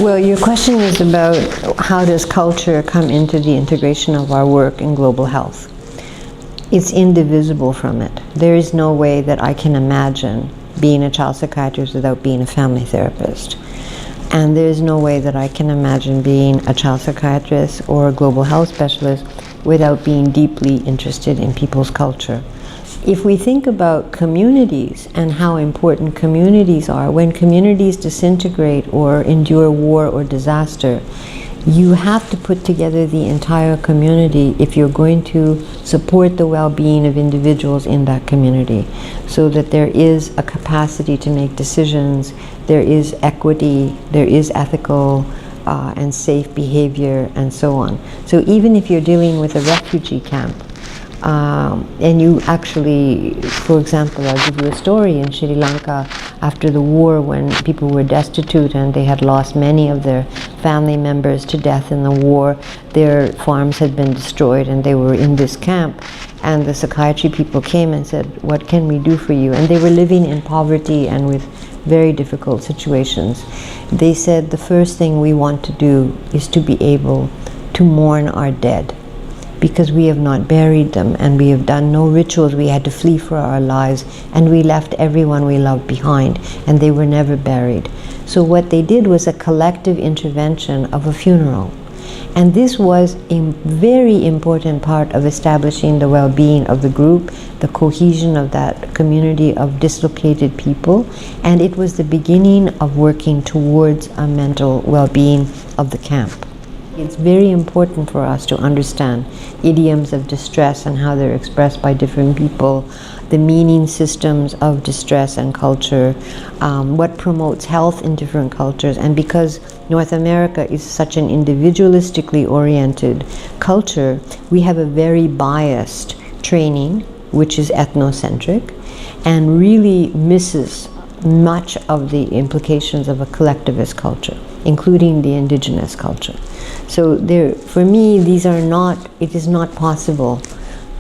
Well, your question is about how does culture come into the integration of our work in global health. It's indivisible from it. There is no way that I can imagine being a child psychiatrist without being a family therapist. And there is no way that I can imagine being a child psychiatrist or a global health specialist without being deeply interested in people's culture. If we think about communities and how important communities are, when communities disintegrate or endure war or disaster, you have to put together the entire community if you're going to support the well-being of individuals in that community, so that there is a capacity to make decisions, there is equity, there is ethical and safe behavior, and so on. So even if you're dealing with a refugee camp, and you actually, for example, I'll give you a story in Sri Lanka after the war, when people were destitute and they had lost many of their family members to death in the war. Their farms had been destroyed and they were in this camp, and the psychiatry people came and said, "What can we do for you?" And they were living in poverty and with very difficult situations. They said, "The first thing we want to do is to be able to mourn our dead, because we have not buried them and we have done no rituals. We had to flee for our lives and we left everyone we loved behind, and they were never buried." So what they did was a collective intervention of a funeral. And this was a very important part of establishing the well-being of the group, the cohesion of that community of dislocated people, and it was the beginning of working towards a mental well-being of the camp. It's very important for us to understand idioms of distress and how they're expressed by different people, the meaning systems of distress and culture, what promotes health in different cultures. And because North America is such an individualistically oriented culture, we have a very biased training, which is ethnocentric, and really misses much of the implications of a collectivist culture, including the indigenous culture. So for me, it is not possible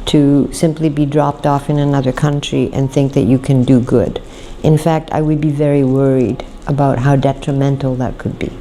to simply be dropped off in another country and think that you can do good. In fact, I would be very worried about how detrimental that could be.